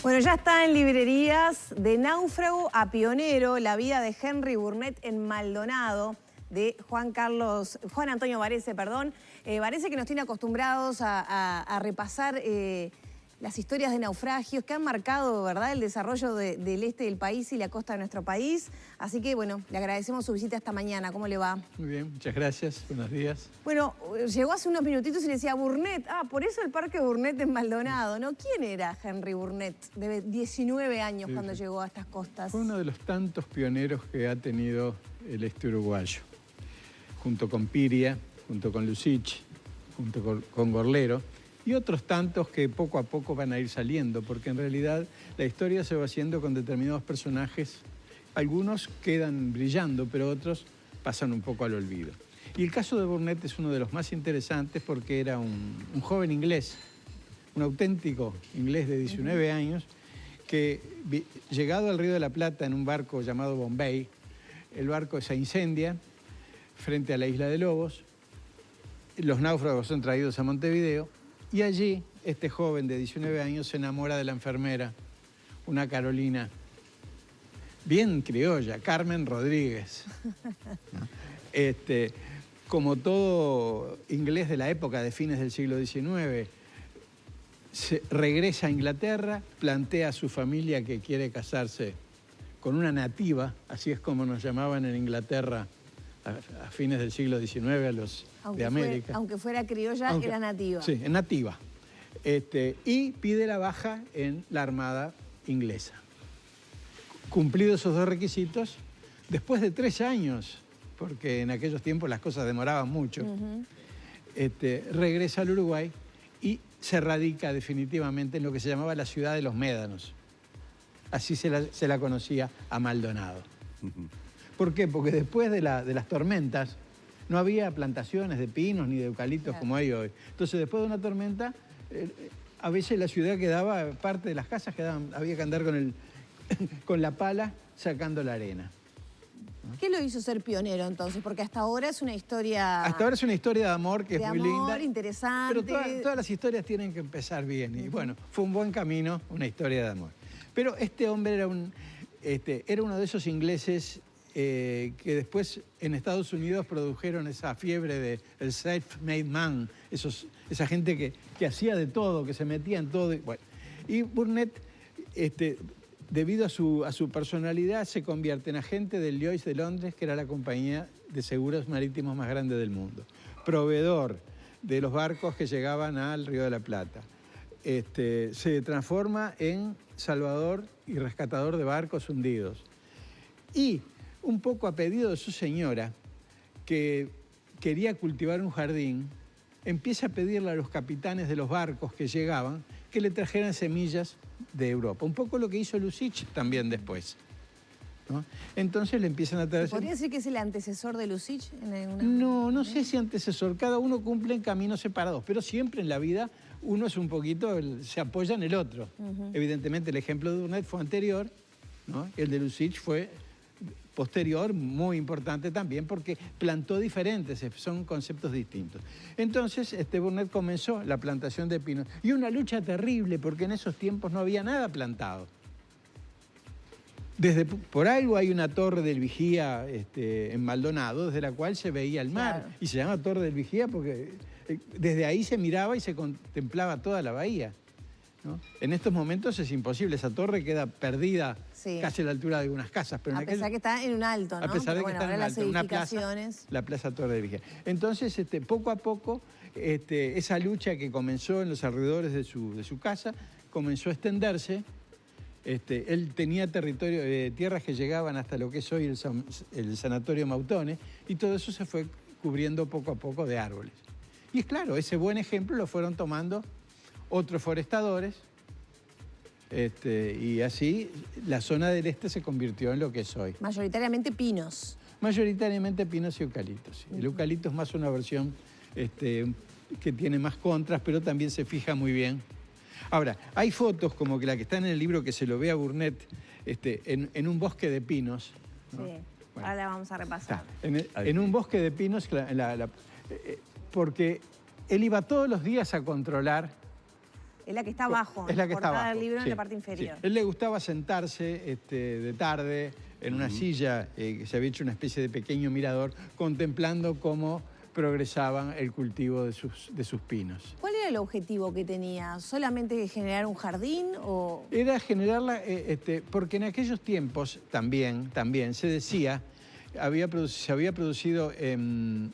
Bueno, ya está en librerías De náufrago a pionero, la vida de Henry Burnett en Maldonado, de Juan Antonio Varese, perdón. Varese, que nos tiene acostumbrados a repasar las historias de naufragios que han marcado, ¿verdad?, el desarrollo del este del país y la costa de nuestro país. Así que, bueno, le agradecemos su visita esta mañana. ¿Cómo le va? Muy bien, muchas gracias. Buenos días. Bueno, llegó hace unos minutitos y le decía Burnett. Ah, por eso el Parque Burnett en Maldonado, ¿no? ¿Quién era Henry Burnett, de 19 años, cuando llegó a estas costas? Fue uno de los tantos pioneros que ha tenido el este uruguayo, junto con Piria, junto con Lucich, junto con Gorlero, y otros tantos que poco a poco van a ir saliendo, porque en realidad la historia se va haciendo con determinados personajes. Algunos quedan brillando, pero otros pasan un poco al olvido. Y el caso de Burnett es uno de los más interesantes porque era un joven inglés, un auténtico inglés de 19 años, que llegado al Río de la Plata en un barco llamado Bombay, el barco se incendia frente a la isla de Lobos, los náufragos son traídos a Montevideo, y allí este joven de 19 años se enamora de la enfermera, una Carolina bien criolla, Carmen Rodríguez. Como todo inglés de la época, de fines del siglo XIX, regresa a Inglaterra, plantea a su familia que quiere casarse con una nativa, así es como nos llamaban en Inglaterra a fines del siglo XIX a los de América. Aunque fuera criolla, era nativa. Sí, nativa. Y pide la baja en la Armada inglesa. Cumplidos esos dos requisitos, después de 3 años, porque en aquellos tiempos las cosas demoraban mucho, regresa al Uruguay y se radica definitivamente en lo que se llamaba la ciudad de los Médanos. Así se la conocía a Maldonado. ¿Por qué? Porque después de las tormentas no había plantaciones de pinos ni de eucaliptos como hay hoy. Entonces, después de una tormenta, a veces la ciudad quedaba, parte de las casas había que andar con la pala sacando la arena. ¿Qué lo hizo ser pionero entonces? Porque hasta ahora es una historia... Hasta ahora es una historia de amor que es muy linda. Interesante. Pero todas las historias tienen que empezar bien. Y bueno, fue un buen camino, una historia de amor. Pero este hombre era uno de esos ingleses que después en Estados Unidos produjeron esa fiebre del self-made man, esa gente que hacía de todo, que se metía en todo. Y Burnett, debido a su personalidad, se convierte en agente del Lloyd's de Londres, que era la compañía de seguros marítimos más grande del mundo, proveedor de los barcos que llegaban al Río de la Plata. Se transforma en salvador y rescatador de barcos hundidos. Y un poco a pedido de su señora, que quería cultivar un jardín, empieza a pedirle a los capitanes de los barcos que llegaban que le trajeran semillas de Europa. Un poco lo que hizo Lucich también después, ¿no? Entonces le empiezan a traer... ¿Podría decir que es el antecesor de Lucich? No sé si antecesor. Cada uno cumple en caminos separados, pero siempre en la vida uno es un poquito, se apoya en el otro. Evidentemente el ejemplo de Burnett fue anterior, ¿no? El de Lucich fue posterior, muy importante también, porque plantó diferentes, son conceptos distintos. Entonces, Burnett comenzó la plantación de pinos. Y una lucha terrible, porque en esos tiempos no había nada plantado. Por algo hay una torre del vigía en Maldonado, desde la cual se veía el mar. Claro. Y se llama Torre del Vigía porque desde ahí se miraba y se contemplaba toda la bahía, ¿no? En estos momentos es imposible, esa torre queda perdida casi a la altura de algunas casas. Pero a pesar que está en un alto, ¿no? A pesar de que está en un alto, las edificaciones. La plaza Torre de Vigía. Entonces, poco a poco, esa lucha que comenzó en los alrededores de su casa, comenzó a extenderse. Él tenía tierras que llegaban hasta lo que es hoy el Sanatorio Mautones, y todo eso se fue cubriendo poco a poco de árboles. Y es claro, ese buen ejemplo lo fueron tomando otros forestadores, y así la zona del este se convirtió en lo que es hoy. Mayoritariamente pinos. Mayoritariamente pinos y eucaliptos. El eucalipto es más una versión que tiene más contras, pero también se fija muy bien. Ahora, hay fotos como que la que está en el libro, que se lo ve a Burnett en un bosque de pinos, ¿no? Sí, ahora la vamos a repasar. En un bosque de pinos, porque él iba todos los días a controlar Es la que está abajo, es la que está portada abajo, del libro sí, en la parte inferior. sí. Él le gustaba sentarse de tarde en una silla que se había hecho una especie de pequeño mirador, contemplando cómo progresaban el cultivo de sus pinos. ¿Cuál era el objetivo que tenía? ¿Solamente generar un jardín o...? Era generarla, porque en aquellos tiempos también se decía, se había producido en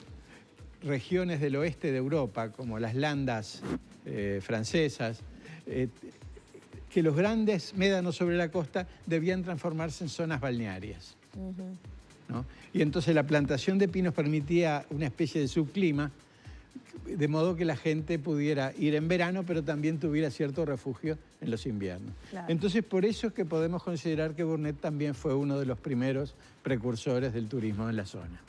regiones del oeste de Europa, como las landas francesas, que los grandes médanos sobre la costa debían transformarse en zonas balnearias. ¿No? Y entonces la plantación de pinos permitía una especie de subclima, de modo que la gente pudiera ir en verano, pero también tuviera cierto refugio en los inviernos. Claro. Entonces, por eso es que podemos considerar que Burnet también fue uno de los primeros precursores del turismo en la zona.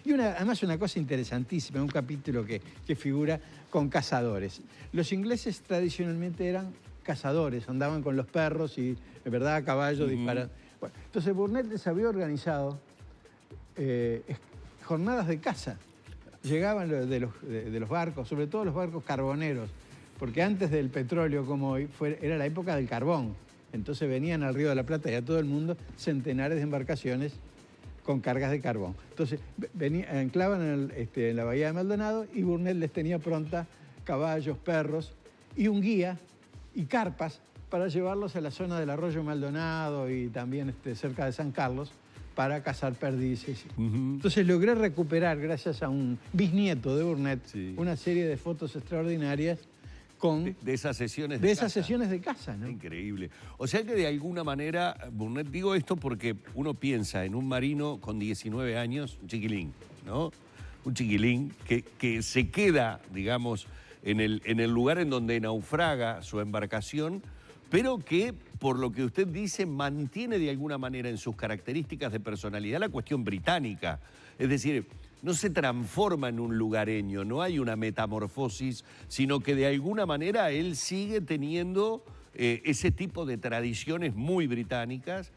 Y además una cosa interesantísima, un capítulo que figura con cazadores. Los ingleses tradicionalmente eran cazadores, andaban con los perros y, de verdad, a caballo disparando. Bueno, entonces Burnet les había organizado jornadas de caza. Llegaban de los barcos, sobre todo los barcos carboneros, porque antes del petróleo como hoy era la época del carbón. Entonces venían al Río de la Plata y a todo el mundo centenares de embarcaciones con cargas de carbón. Entonces anclaban en la bahía de Maldonado y Burnet les tenía pronta caballos, perros y un guía y carpas para llevarlos a la zona del arroyo Maldonado y también cerca de San Carlos, para cazar perdices. Entonces logré recuperar, gracias a un bisnieto de Burnet, una serie de fotos extraordinarias con... De esas sesiones de esas sesiones de caza, ¿no? Increíble. O sea que de alguna manera, Burnet, digo esto porque uno piensa en un marino con 19 años, un chiquilín, ¿no? Un chiquilín que se queda, digamos, en el lugar en donde naufraga su embarcación, pero que, por lo que usted dice, mantiene de alguna manera en sus características de personalidad la cuestión británica. Es decir, no se transforma en un lugareño, no hay una metamorfosis, sino que de alguna manera él sigue teniendo ese tipo de tradiciones muy británicas,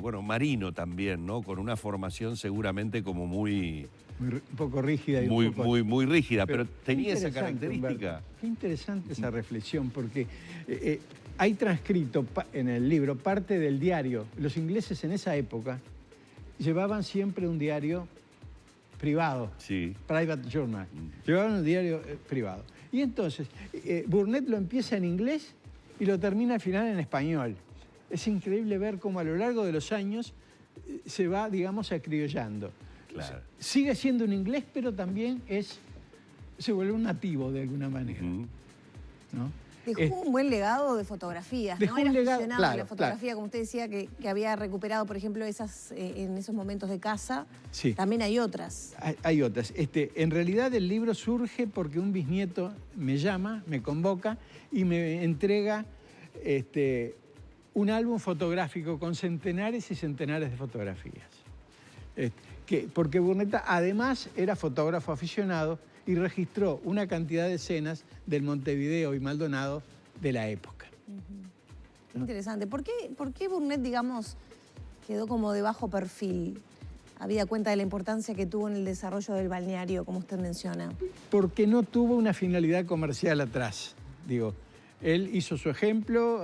bueno, marino también, ¿no? Con una formación seguramente como muy... un poco rígida. Y muy rígida, pero tenía esa característica. Humberto, qué interesante esa reflexión, porque hay transcrito en el libro parte del diario. Los ingleses en esa época llevaban siempre un diario privado, private journal. Llevaban un diario privado. Y entonces, Burnet lo empieza en inglés y lo termina al final en español. Es increíble ver cómo a lo largo de los años se va, digamos, acriollando. Claro. Sigue siendo un inglés, pero también se vuelve un nativo de alguna manera. ¿No? Dejó un buen legado de fotografías, dejó ¿no? un Era legado, aficionado a la claro, fotografía, como usted decía, que había recuperado, por ejemplo, en esos momentos de caza. Sí. También hay otras. Hay otras. En realidad el libro surge porque un bisnieto me llama, me convoca y me entrega un álbum fotográfico con centenares y centenares de fotografías. Porque Burnet además era fotógrafo aficionado y registró una cantidad de escenas del Montevideo y Maldonado de la época. ¿No? Interesante. ¿Por qué Burnet, digamos, quedó como de bajo perfil, habida cuenta de la importancia que tuvo en el desarrollo del balneario, como usted menciona? Porque no tuvo una finalidad comercial atrás, digo. Él hizo su ejemplo,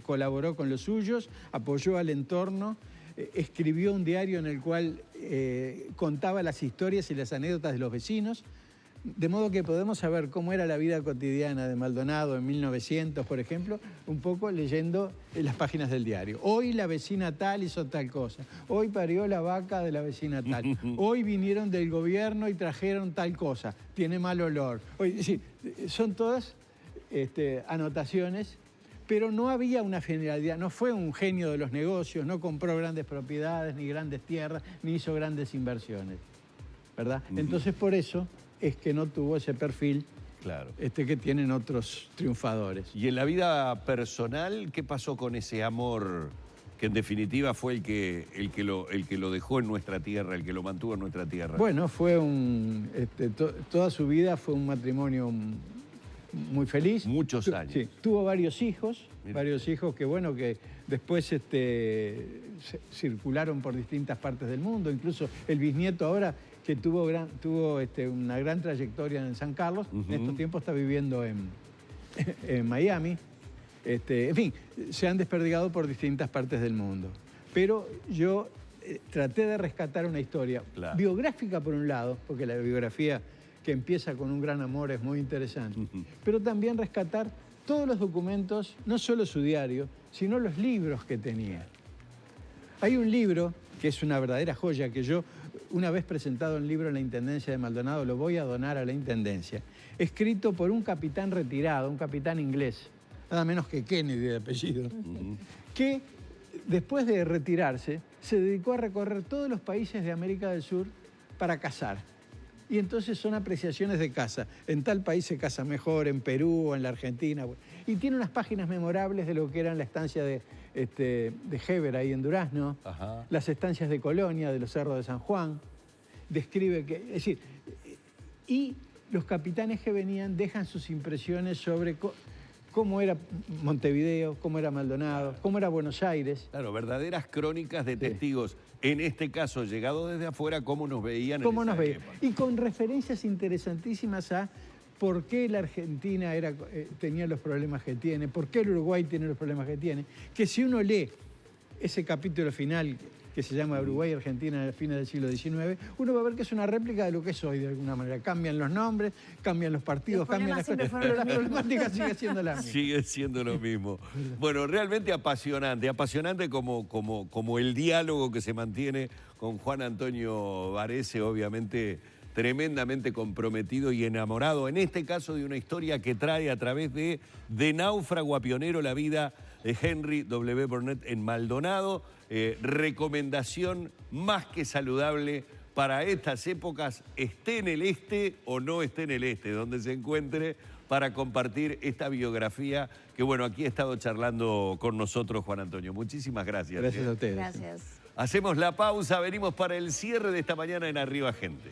colaboró con los suyos, apoyó al entorno, escribió un diario en el cual contaba las historias y las anécdotas de los vecinos, de modo que podemos saber cómo era la vida cotidiana de Maldonado en 1900, por ejemplo, un poco leyendo las páginas del diario. Hoy la vecina tal hizo tal cosa, hoy parió la vaca de la vecina tal, hoy vinieron del gobierno y trajeron tal cosa, tiene mal olor. Hoy, sí, son todas anotaciones, pero no había una finalidad, no fue un genio de los negocios, no compró grandes propiedades, ni grandes tierras, ni hizo grandes inversiones, ¿verdad? Entonces, por eso es que no tuvo ese perfil que tienen otros triunfadores. Y en la vida personal, ¿qué pasó con ese amor que en definitiva fue el que lo dejó en nuestra tierra, el que lo mantuvo en nuestra tierra? Bueno, fue toda su vida fue un matrimonio muy feliz. Muchos años. Sí, tuvo varios hijos que, bueno, que después circularon por distintas partes del mundo. Incluso el bisnieto ahora, que tuvo una gran trayectoria en San Carlos, en estos tiempos está viviendo en Miami. En fin, se han desperdigado por distintas partes del mundo. Pero yo traté de rescatar una historia biográfica por un lado, porque la biografía que empieza con un gran amor es muy interesante, pero también rescatar todos los documentos, no solo su diario, sino los libros que tenía. Hay un libro que es una verdadera joya, que yo, una vez presentado un libro en la Intendencia de Maldonado, lo voy a donar a la Intendencia, escrito por un capitán retirado, un capitán inglés, nada menos que Kennedy de apellido, que después de retirarse se dedicó a recorrer todos los países de América del Sur para cazar. Y entonces son apreciaciones de caza. En tal país se caza mejor, en Perú o en la Argentina. Y tiene unas páginas memorables de lo que era la estancia de Heber ahí en Durazno, las estancias de Colonia, de los cerros de San Juan. Describe que, es decir, y los capitanes que venían dejan sus impresiones sobre cómo era Montevideo, cómo era Maldonado, cómo era Buenos Aires. Claro, verdaderas crónicas de testigos. En este caso, llegados desde afuera, cómo nos veían en esa época. Y con referencias interesantísimas a por qué la Argentina tenía los problemas que tiene, por qué el Uruguay tiene los problemas que tiene, que si uno lee ese capítulo final que se llama Uruguay y Argentina en el fines del siglo XIX, uno va a ver que es una réplica de lo que es hoy, de alguna manera. Cambian los nombres, cambian los partidos, cambian las cosas, pero la problemática sigue siendo la misma. Sigue siendo lo mismo. Bueno, realmente apasionante, apasionante como el diálogo que se mantiene con Juan Antonio Varese, obviamente tremendamente comprometido y enamorado, en este caso de una historia que trae a través de náufrago a pionero la vida de Henry W. Burnett en Maldonado. Recomendación más que saludable para estas épocas, esté en el este o no esté en el este, donde se encuentre, para compartir esta biografía que, bueno, aquí ha estado charlando con nosotros Juan Antonio. Muchísimas gracias. Gracias a ustedes. Gracias. Hacemos la pausa, venimos para el cierre de esta mañana en Arriba Gente.